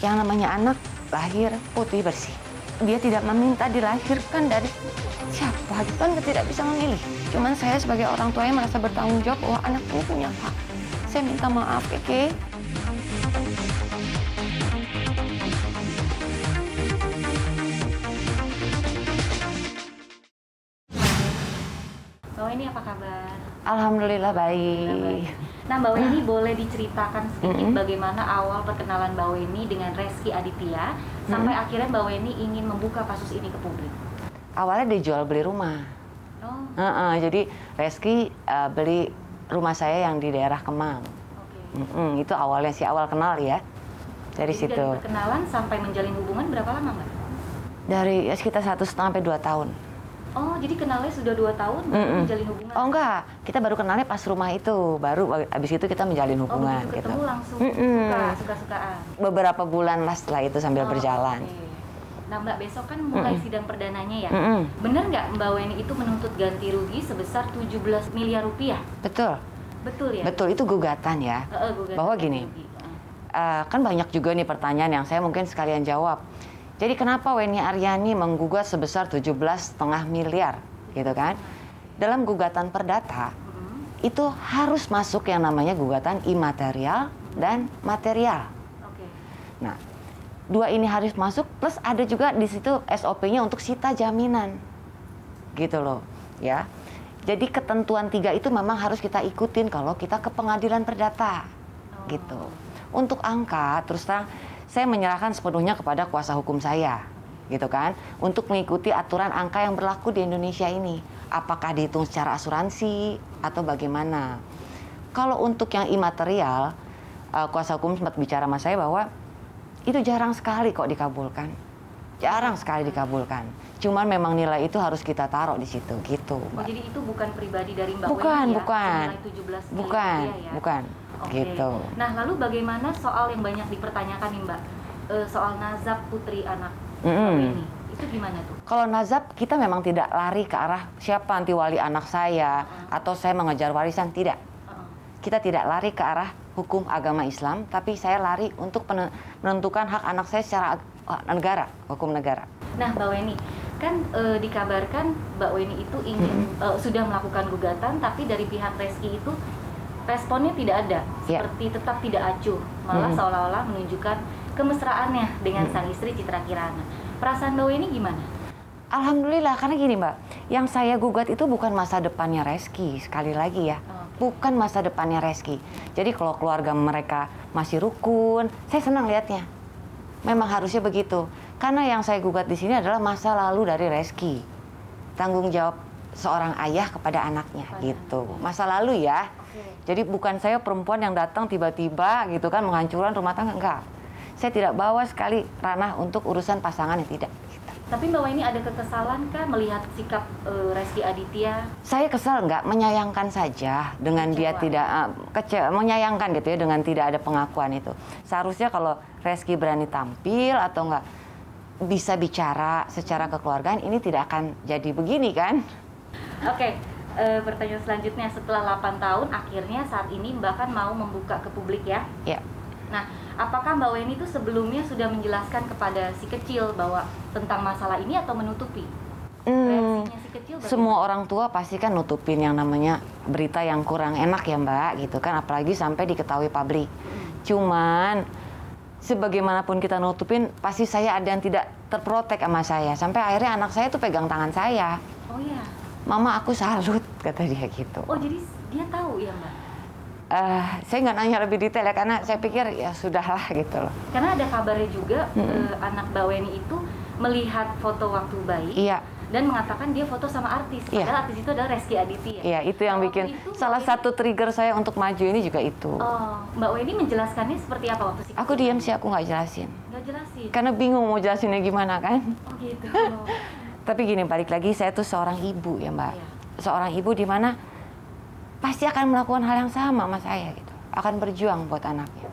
Yang namanya anak lahir putih bersih. Dia tidak meminta dilahirkan dari siapa, kan tidak bisa memilih. Cuman saya sebagai orang tua yang merasa bertanggung jawab bahwa anak ini punya hak. Saya minta maaf, Keke. Mbak Weni apa kabar? Alhamdulillah baik. Nah Mbak Weni boleh diceritakan sedikit bagaimana awal perkenalan Mbak Weni dengan Reski Aditya sampai akhirnya Mbak Weni ingin membuka kasus ini ke publik? Awalnya dijual beli rumah. Oh, Jadi Reski beli rumah saya yang di daerah Kemang. oke. Itu awalnya sih, awal kenal ya. Dari Jadi situ. dari perkenalan sampai menjalin hubungan berapa lama Mbak? Dari sekitar 1,5 sampai 2 tahun. Oh, jadi kenalnya sudah 2 tahun baru menjalin hubungan? Oh enggak, kita baru kenalnya pas rumah itu, baru abis itu kita menjalin hubungan. Oh, begitu ketemu langsung suka-sukaan? Beberapa bulan lah setelah itu sambil berjalan. Oke. Nah Mbak, besok kan mulai sidang perdananya ya. Mm-mm. Benar nggak Mbak Weni itu menuntut ganti rugi sebesar 17 miliar rupiah? Betul, Betul ya? betul itu gugatan ya. Gugatan Bahwa ganti gini, rugi. kan banyak juga nih pertanyaan yang saya mungkin sekalian jawab. Jadi kenapa Weni Aryani menggugat sebesar 17,5 miliar, gitu kan? Dalam gugatan perdata, itu harus masuk yang namanya gugatan imaterial dan material. Oke. Nah, dua ini harus masuk, plus ada juga di situ SOP-nya untuk sita jaminan, gitu loh, ya. Jadi ketentuan 3 itu memang harus kita ikutin kalau kita ke pengadilan perdata, gitu. Untuk angka, terus terang, saya menyerahkan sepenuhnya kepada kuasa hukum saya, gitu kan, untuk mengikuti aturan angka yang berlaku di Indonesia ini. Apakah dihitung secara asuransi atau bagaimana? Kalau untuk yang imaterial, kuasa hukum sempat bicara sama saya bahwa itu jarang sekali kok dikabulkan, jarang sekali dikabulkan. Cuman memang nilai itu harus kita taruh di situ, gitu, Oh, Mbak. jadi itu bukan pribadi dari Mbak Bukan, Weni ya? bukan. Senilai 17 miliar Bukan, rupiah ya? bukan, Oke. gitu. Nah, lalu bagaimana soal yang banyak dipertanyakan nih Mbak? Soal nazab putri anak Mbak Weni. Itu gimana tuh? Kalau nazab, kita memang tidak lari ke arah siapa nanti wali anak saya, atau saya mengejar warisan, tidak. Kita tidak lari ke arah hukum agama Islam, tapi saya lari untuk menentukan hak anak saya secara negara, hukum negara. Nah, Mbak Weni, kan dikabarkan Mbak Weni itu ingin sudah melakukan gugatan, tapi dari pihak Reski itu responnya tidak ada, seperti tetap tidak acuh, malah seolah-olah menunjukkan kemesraannya dengan sang istri Citra Kirana. Perasaan Mbak Weni gimana? Alhamdulillah, karena gini Mbak, yang saya gugat itu bukan masa depannya Reski, sekali lagi ya. Bukan masa depannya Reski. Jadi kalau keluarga mereka masih rukun, saya senang lihatnya. Memang harusnya begitu. Karena yang saya gugat di sini adalah masa lalu dari Reski. Tanggung jawab seorang ayah kepada anaknya, gitu. Masa lalu ya. Jadi bukan saya perempuan yang datang tiba-tiba gitu kan menghancurkan rumah tangga, enggak. Saya tidak bawa sekali ranah untuk urusan pasangan yang tidak. Tapi Mbak Weni ada kekesalan kah melihat sikap Reski Aditya? Saya kesal enggak, menyayangkan saja dengan dia tidak menyayangkan gitu ya dengan tidak ada pengakuan itu. Seharusnya kalau Reski berani tampil atau enggak bisa bicara secara kekeluargaan, ini tidak akan jadi begini kan? Oke, pertanyaan selanjutnya, setelah 8 tahun akhirnya saat ini Mbak kan mau membuka ke publik ya? Ya. Nah, apakah Mbak Weni itu sebelumnya sudah menjelaskan kepada si kecil bahwa tentang masalah ini atau menutupi? Reaksinya si kecil bagaimana? Semua orang tua pasti kan nutupin yang namanya berita yang kurang enak ya Mbak, gitu kan, apalagi sampai diketahui publik. Cuman sebagaimanapun kita nutupin, pasti saya ada yang tidak terprotek sama saya. Sampai akhirnya anak saya tuh pegang tangan saya. Oh iya. Mama, aku salut, kata dia gitu. Oh, jadi dia tahu ya Mbak? Saya nggak nanya lebih detail ya, karena saya pikir ya sudahlah gitu loh. Karena ada kabarnya juga anak Mbak Weni itu melihat foto waktu bayi. Iya. Dan mengatakan dia foto sama artis. Iya. Padahal artis itu adalah Reski Aditya. Iya, itu yang Waktu bikin itu salah Mbak satu trigger saya untuk maju ini juga itu. Oh, Mbak Weni menjelaskannya seperti apa waktu si Aku kecil? diam sih, aku nggak jelasin. Nggak jelasin? Karena bingung mau jelasinnya gimana kan. Oh gitu. Tapi gini, balik lagi, saya tuh seorang ibu ya Mbak. Iya. Seorang ibu di mana pasti akan melakukan hal yang sama sama saya gitu. Akan berjuang buat anaknya.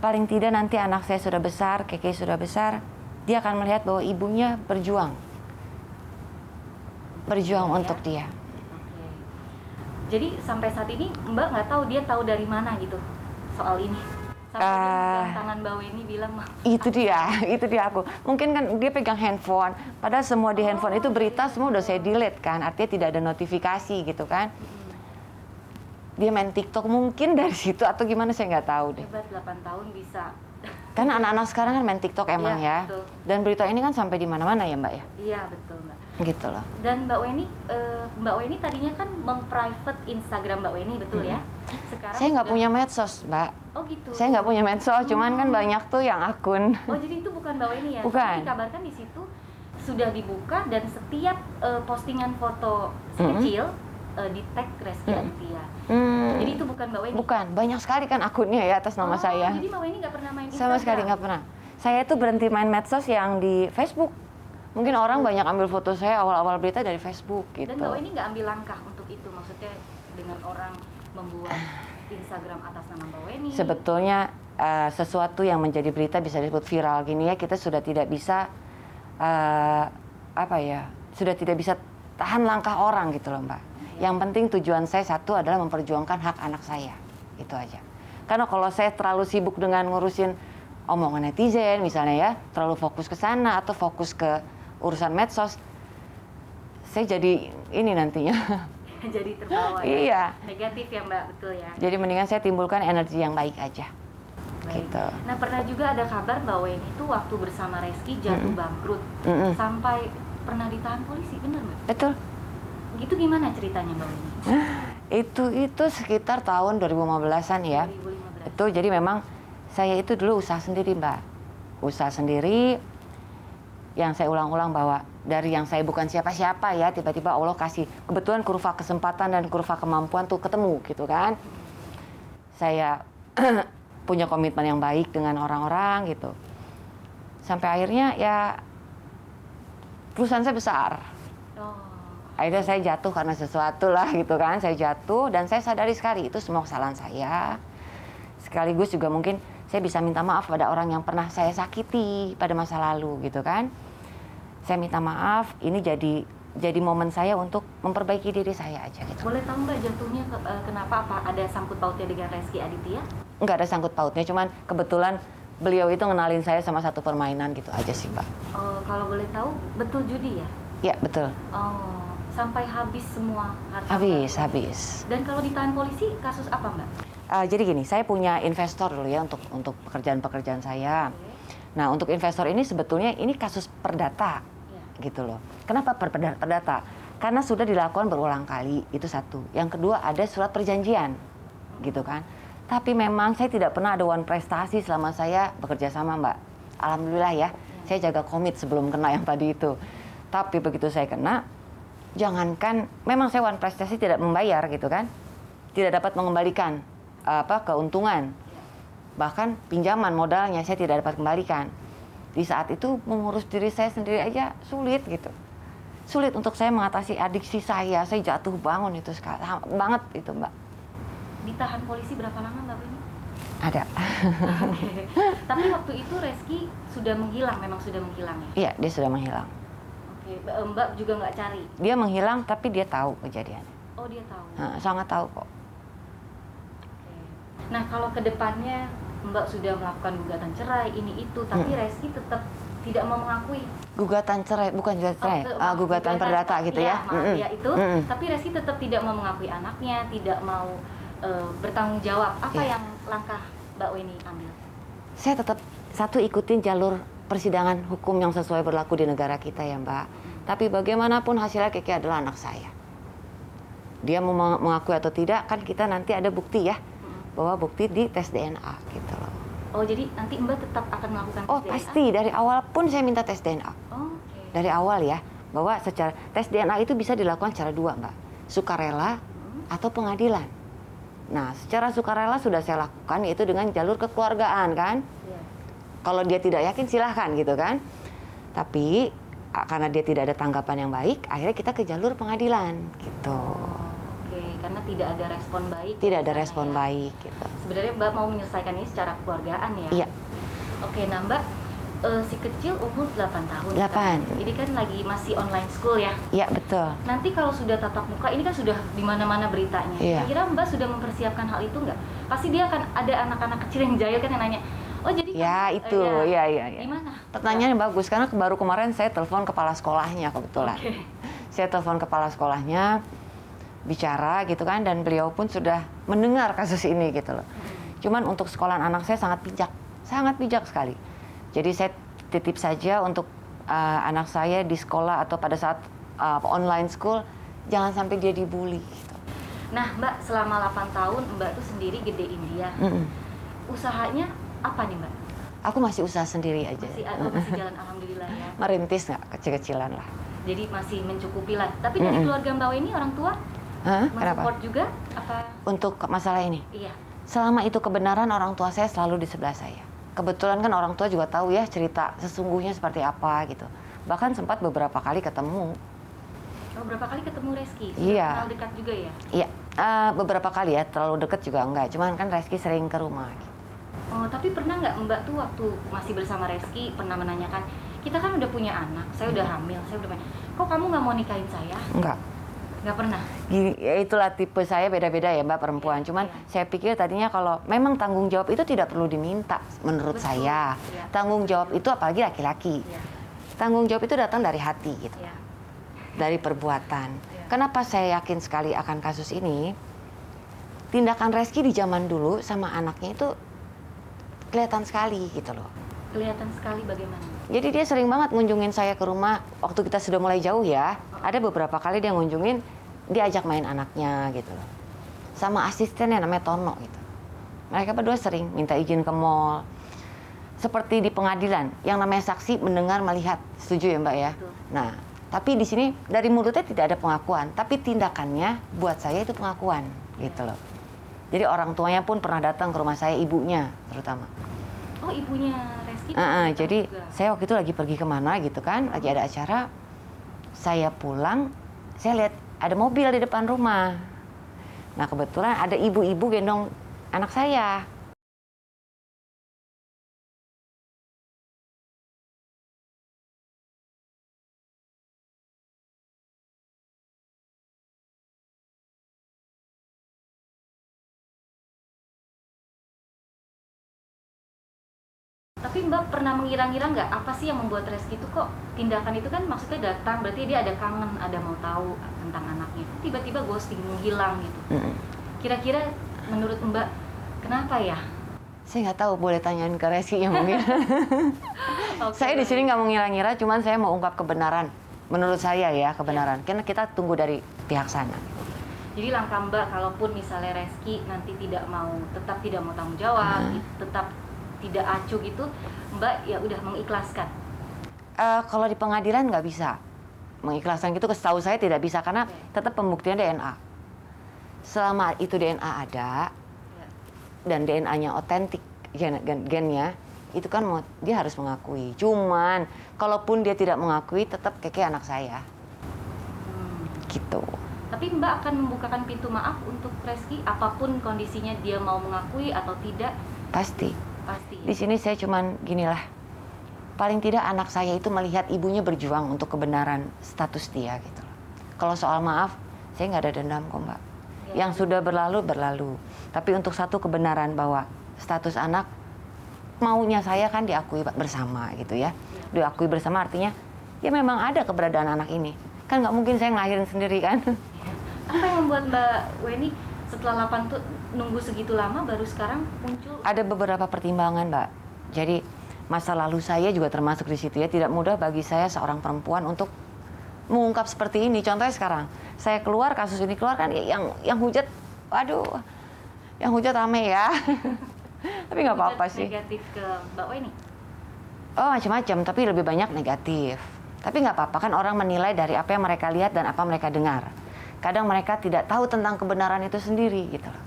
Paling tidak nanti anak saya sudah besar, Keke sudah besar, dia akan melihat bahwa ibunya berjuang. Berjuang untuk dia. Oke. Jadi sampai saat ini Mbak nggak tahu dia tahu dari mana gitu soal ini. Sampai dia megang tangan Mbak Weni bilang, itu dia aku. Mungkin kan dia pegang handphone, padahal semua di handphone itu berita semua udah saya delete kan, artinya tidak ada notifikasi gitu kan. Dia main TikTok mungkin dari situ atau gimana saya nggak tahu deh. Hebat, 8 tahun bisa. Karena anak-anak sekarang kan main TikTok emang Iya, ya. betul. Dan berita ini kan sampai di mana-mana ya Mbak ya. Iya betul Mbak. Gitu loh. Dan Mbak Weni tadinya kan meng-private Instagram Mbak Weni, betul ya? Sekarang Saya nggak sudah- punya medsos Mbak. Oh gitu. Saya nggak punya medsos, cuman kan banyak tuh yang akun. Oh jadi itu bukan Mbak Weni ya? Bukan. Tapi dikabarkan di situ sudah dibuka dan setiap postingan foto kecil di tag Reski Aditya. Jadi itu bukan Mbak Weni. Bukan, banyak sekali kan akunnya ya atas nama saya. Jadi Mbak Weni nggak pernah main Instagram? Sama sekali nggak pernah. Saya tuh berhenti main medsos yang di Facebook. Mungkin orang banyak ambil foto saya awal-awal berita dari Facebook gitu. Dan Mbak Weni nggak ambil langkah untuk itu, maksudnya dengan orang membuat Instagram atas nama Mbak Weni. Sebetulnya sesuatu yang menjadi berita bisa disebut viral gini ya, kita sudah tidak bisa sudah tidak bisa tahan langkah orang gitu loh Mbak. Yang penting tujuan saya satu adalah memperjuangkan hak anak saya, itu aja. Karena kalau saya terlalu sibuk dengan ngurusin omongan netizen misalnya ya, terlalu fokus ke sana atau fokus ke urusan medsos, saya jadi ini nantinya. Jadi terbawa ya. Iya. Negatif ya Mbak, betul ya. Jadi mendingan saya timbulkan energi yang baik aja. Baik. Gitu. Nah pernah juga ada kabar Mbak Weni itu waktu bersama Reski jatuh bangkrut sampai pernah ditahan polisi, benar Mbak? Betul. Itu gimana ceritanya Mbak Weni? Itu sekitar tahun 2015-an ya. 2015. Itu jadi memang saya itu dulu usaha sendiri Mbak. Usaha sendiri yang saya ulang-ulang bahwa dari yang saya bukan siapa-siapa ya, tiba-tiba Allah kasih kebetulan kurva kesempatan dan kurva kemampuan tuh ketemu gitu kan. Saya punya komitmen yang baik dengan orang-orang gitu. Sampai akhirnya ya perusahaan saya besar. Oh. Akhirnya saya jatuh karena sesuatu lah gitu kan. Saya jatuh dan saya sadari sekali itu semua kesalahan saya. Sekaligus juga mungkin saya bisa minta maaf pada orang yang pernah saya sakiti pada masa lalu gitu kan. Saya minta maaf, ini jadi momen saya untuk memperbaiki diri saya aja gitu. Boleh tahu Mbak jatuhnya kenapa? Apa ada sangkut pautnya dengan Reski Aditya? Nggak ada sangkut pautnya, cuman kebetulan beliau itu ngenalin saya sama satu permainan gitu aja sih Mbak. Oh, kalau boleh tahu betul judi ya? Ya betul. Oh, sampai habis semua harta. Habis. Dan kalau ditahan polisi kasus apa Mbak? Jadi gini, saya punya investor dulu ya untuk pekerjaan-pekerjaan saya. Nah untuk investor ini sebetulnya ini kasus perdata gitu loh. Kenapa perdata? Karena sudah dilakukan berulang kali, itu satu. Yang kedua ada surat perjanjian gitu kan. Tapi memang saya tidak pernah ada one prestasi selama saya bekerja sama Mbak. Alhamdulillah ya, saya jaga komit sebelum kena yang tadi itu. Tapi begitu saya kena, jangankan memang saya one prestasi tidak membayar gitu kan. Tidak dapat mengembalikan keuntungan. Bahkan pinjaman modalnya saya tidak dapat kembalikan. Di saat itu mengurus diri saya sendiri aja sulit gitu. Sulit untuk saya mengatasi adiksi saya jatuh bangun itu sekarang banget itu Mbak. Ditahan polisi berapa lama Mbak Weni? Ada. Oke. Tapi waktu itu Reski sudah menghilang, memang sudah menghilang ya? Iya, dia sudah menghilang. Oke, Mbak juga nggak cari? Dia menghilang tapi dia tahu kejadiannya. Oh dia tahu. Nah, sangat tahu kok. Oke. Nah kalau kedepannya Mbak sudah melakukan gugatan cerai ini itu, tapi Reski tetap tidak mau mengakui. Gugatan cerai, bukan gugatan cerai, gugatan perdata gitu ya. Ya itu. Tapi Reski tetap tidak mau mengakui anaknya, tidak mau bertanggung jawab. Apa yang langkah Mbak Weni ambil? Saya tetap ikutin jalur persidangan hukum yang sesuai berlaku di negara kita ya Mbak. Tapi bagaimanapun hasilnya Keke adalah anak saya. Dia mau mengakui atau tidak kan kita nanti ada bukti ya. Bahwa bukti di tes DNA gitu loh. Oh jadi nanti Mbak tetap akan melakukan tes Oh DNA? pasti, dari awal pun saya minta tes DNA. Oke. Dari awal ya, bahwa secara tes DNA itu bisa dilakukan secara dua Mbak. Sukarela atau pengadilan. Nah secara sukarela sudah saya lakukan yaitu dengan jalur kekeluargaan kan. Iya. Kalau dia tidak yakin silahkan gitu kan. Tapi karena dia tidak ada tanggapan yang baik, akhirnya kita ke jalur pengadilan gitu. Oke, karena tidak ada respon baik. Tidak ada misalnya respon ya. baik gitu. Sebenarnya Mbak mau menyelesaikan ini secara keluargaan ya? Iya. Oke, nah Mbak, si kecil umur 8 tahun. 8. Kan? Ini kan lagi masih online school ya. Iya, betul. Nanti kalau sudah tatap muka, ini kan sudah di mana-mana beritanya. Iya. Kira Mbak sudah mempersiapkan hal itu nggak? Pasti dia akan ada anak-anak kecil yang jahil kan yang nanya, oh jadi Ya, kamu, itu. Ya. Gimana? Pertanyaannya bagus, karena baru kemarin saya telepon kepala sekolahnya kebetulan. Oke. Saya telepon kepala sekolahnya, bicara gitu kan, dan beliau pun sudah mendengar kasus ini gitu loh. Cuman untuk sekolah anak saya sangat bijak sekali. Jadi saya titip saja untuk anak saya di sekolah atau pada saat online school, jangan sampai dia dibully. Gitu. Nah Mbak, selama 8 tahun Mbak tuh sendiri gedein dia. Usahanya apa nih Mbak? Aku masih usaha sendiri aja. Masih jalan alhamdulillah ya. Merintis nggak, kecil-kecilan lah. Jadi masih mencukupi lah. Tapi dari keluarga Mbak Weni orang tua mensupport juga apa? Untuk masalah ini? Iya. Selama itu kebenaran, orang tua saya selalu di sebelah saya. Kebetulan kan orang tua juga tahu ya cerita sesungguhnya seperti apa gitu. Bahkan sempat beberapa kali ketemu. Oh, berapa kali ketemu Reski? Iya. Kenal dekat juga ya? Iya, beberapa kali ya, terlalu deket juga enggak. Cuman kan Reski sering ke rumah. Gitu. Oh, tapi pernah nggak Mbak tuh waktu masih bersama Reski pernah menanyakan, kita kan udah punya anak, saya udah hamil, saya udah kok kamu nggak mau nikahin saya? Enggak. Nggak pernah? Gini, ya itulah tipe saya beda-beda ya Mbak perempuan. Cuman saya pikir tadinya kalau memang tanggung jawab itu tidak perlu diminta menurut Betul. saya. Iya. Tanggung jawab itu apalagi laki-laki. Iya. Tanggung jawab itu datang dari hati gitu. Iya. Dari perbuatan. Iya. Kenapa saya yakin sekali akan kasus ini? Tindakan Reski di zaman dulu sama anaknya itu kelihatan sekali gitu loh. Kelihatan sekali bagaimana? Jadi dia sering banget ngunjungin saya ke rumah waktu kita sudah mulai jauh ya. Ada beberapa kali dia ngunjungin, dia ajak main anaknya gitu loh. Sama asistennya namanya Tono gitu. Mereka berdua sering minta izin ke mall. Seperti di pengadilan, yang namanya saksi mendengar melihat. Setuju ya Mbak ya? Betul. Nah, tapi di sini dari mulutnya tidak ada pengakuan, tapi tindakannya buat saya itu pengakuan gitu loh. Jadi orang tuanya pun pernah datang ke rumah saya, ibunya terutama. Oh, ibunya Reski? Jadi juga. saya waktu itu lagi pergi kemana gitu kan, lagi ada acara. Saya pulang, saya lihat ada mobil di depan rumah. Nah kebetulan ada ibu-ibu gendong anak saya. Tapi Mbak pernah mengira-ngira nggak apa sih yang membuat Reski itu kok tindakan itu kan maksudnya datang, berarti dia ada kangen, ada mau tahu tentang anaknya. Tiba-tiba ghosting, menghilang gitu. Kira-kira menurut Mbak kenapa ya? Saya nggak tahu, boleh tanyain ke Reski ya mungkin. Oke, Saya di sini baik. nggak mau ngira-ngira, cuman saya mau ungkap kebenaran. Menurut saya ya kebenaran. Karena kita tunggu dari pihak sana. Jadi langkah Mbak, kalaupun misalnya Reski nanti tetap tidak mau tanggung jawab, tetap tidak acuh gitu, Mbak ya udah mengikhlaskan. Kalau di pengadilan nggak bisa mengikhlaskan gitu, setahu saya tidak bisa karena tetap pembuktian DNA. Selama itu DNA ada dan DNA-nya otentik, gennya itu kan dia harus mengakui. Cuman kalaupun dia tidak mengakui, tetap Keke anak saya. Gitu. Tapi Mbak akan membukakan pintu maaf untuk Reski apapun kondisinya, dia mau mengakui atau tidak? Pasti. Pasti. Di sini saya cuman ginilah. Paling tidak anak saya itu melihat ibunya berjuang untuk kebenaran status dia gitu. Kalau soal maaf, saya nggak ada dendam kok Mbak. Ya. Yang sudah berlalu, berlalu. Tapi untuk satu kebenaran bahwa status anak maunya saya kan diakui bersama gitu ya. Diakui bersama artinya ya memang ada keberadaan anak ini. Kan nggak mungkin saya ngelahirin sendiri kan. Apa yang membuat Mbak Weni setelah 8 tuh nunggu segitu lama baru sekarang muncul? Ada beberapa pertimbangan Mbak. Jadi masa lalu saya juga termasuk di situ ya. Tidak mudah bagi saya seorang perempuan untuk mengungkap seperti ini. Contohnya sekarang, saya keluar, kasus ini keluar kan yang hujat, waduh, yang hujat rame ya. Tapi nggak apa-apa sih. Negatif ke Mbak Weni? Oh macam-macam, tapi lebih banyak negatif. Tapi nggak apa-apa kan orang menilai dari apa yang mereka lihat dan apa mereka dengar. Kadang mereka tidak tahu tentang kebenaran itu sendiri gitu loh.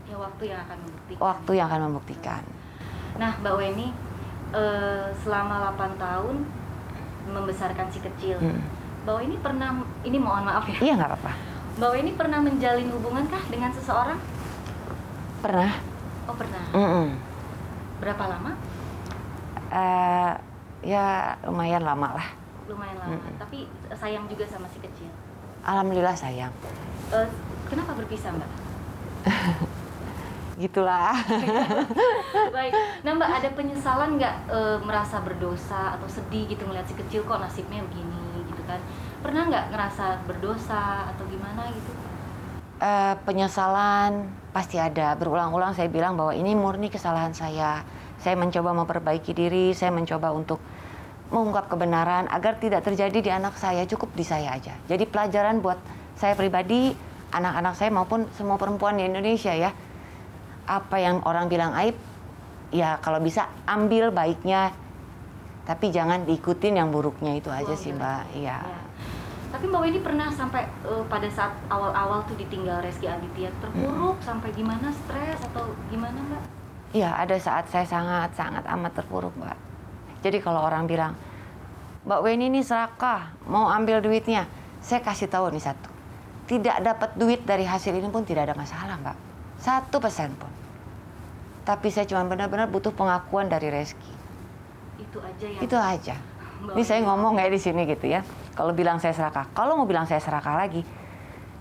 Ya waktu yang akan membuktikan. Waktu yang akan membuktikan. Nah Mbak Weni, selama 8 tahun membesarkan si kecil, Mbak Weni pernah, ini mohon maaf ya. Iya nggak apa-apa. Mbak Weni pernah menjalin hubungan kah dengan seseorang? Pernah. Oh pernah. Berapa lama? ya lumayan lama lah. Lumayan lama. Tapi sayang juga sama si kecil. Alhamdulillah sayang. Kenapa berpisah, Mbak? Gitulah. Baik. Nah, Mbak, ada penyesalan nggak merasa berdosa atau sedih gitu ngeliat si kecil kok nasibnya begini gitu kan? Pernah nggak ngerasa berdosa atau gimana gitu? Penyesalan pasti ada. Berulang-ulang saya bilang bahwa ini murni kesalahan saya. Saya mencoba memperbaiki diri, saya mencoba untuk mengungkap kebenaran agar tidak terjadi di anak saya, cukup di saya aja. Jadi pelajaran buat saya pribadi, anak-anak saya maupun semua perempuan di Indonesia ya. Apa yang orang bilang aib, ya kalau bisa ambil baiknya, tapi jangan diikutin yang buruknya itu aja sih Mbak. Iya. Ya. Tapi Mbak Weni pernah sampai pada saat awal-awal tuh ditinggal Reski Aditya terpuruk sampai gimana, stres atau gimana Mbak? Iya, ada saat saya sangat amat terpuruk Mbak. Jadi kalau orang bilang, Mbak Weni ini serakah, mau ambil duitnya, saya kasih tahu nih satu. Tidak dapat duit dari hasil ini pun tidak ada masalah Mbak. 1% pun. Tapi saya cuma benar-benar butuh pengakuan dari Reski. Itu aja ya. Itu aja. Mbak Ini saya Weni. ngomong kayak di sini gitu ya. Kalau bilang saya serakah, kalau mau bilang saya serakah lagi,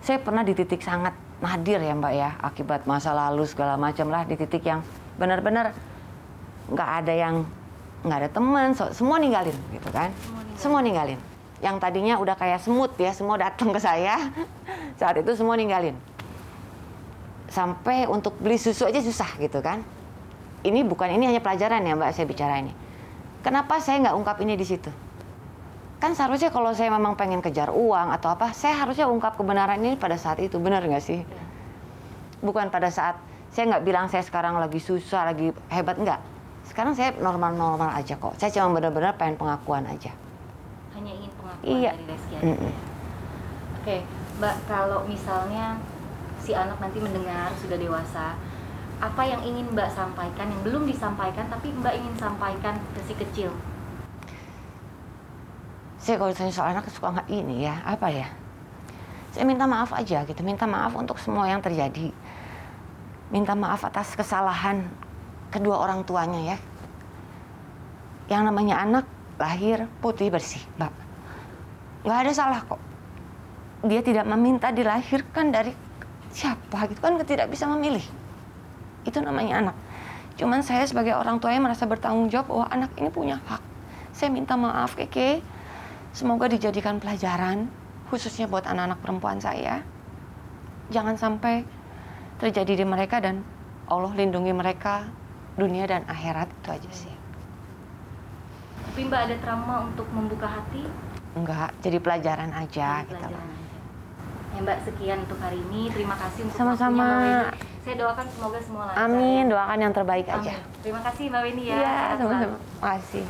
saya pernah di titik sangat nadir ya Mbak ya, akibat masa lalu segala macam lah, di titik yang benar-benar nggak ada teman, semua ninggalin gitu kan, semua ninggalin. Yang tadinya udah kayak semut ya, semua datang ke saya, saat itu semua ninggalin. Sampai untuk beli susu aja susah gitu kan. Ini hanya pelajaran ya Mbak saya bicara ini. Kenapa saya nggak ungkap ini di situ? Kan seharusnya kalau saya memang pengen kejar uang atau apa, saya harusnya ungkap kebenaran ini pada saat itu, benar nggak sih? Bukan pada saat saya nggak bilang saya sekarang lagi susah, lagi hebat, nggak. Sekarang saya normal-normal aja kok. Saya cuma benar-benar pengen pengakuan aja. Hanya ingin pengakuan Iya. dari Reski Aditya. Oke, Mbak, kalau misalnya si anak nanti mendengar sudah dewasa, apa yang ingin Mbak sampaikan yang belum disampaikan tapi Mbak ingin sampaikan ke si kecil? Saya kalau ditanya soal anak suka nggak ini ya, apa ya? Saya minta maaf aja gitu, minta maaf untuk semua yang terjadi. Minta maaf atas kesalahan kedua orang tuanya ya. Yang namanya anak lahir putih bersih, Mbak. Nggak ada salah kok. Dia tidak meminta dilahirkan dari siapa gitu kan, tidak bisa memilih. Itu namanya anak. Cuman saya sebagai orang tuanya merasa bertanggung jawab bahwa anak ini punya hak. Saya minta maaf Keke. Semoga dijadikan pelajaran khususnya buat anak-anak perempuan saya. Jangan sampai terjadi di mereka dan Allah lindungi mereka dunia dan akhirat, itu aja sih. Tapi Mbak ada trauma untuk membuka hati? Enggak, jadi pelajaran aja Jadi gitu. pelajaran aja. Ya Mbak, sekian untuk hari ini. Terima kasih untuk Sama-sama. waktunya Mbak Weni. Saya doakan semoga semua lancar. Amin, doakan yang terbaik aja. Amin. Terima kasih Mbak Weni ya. Iya, Sehat selalu. sama-sama. Makasih.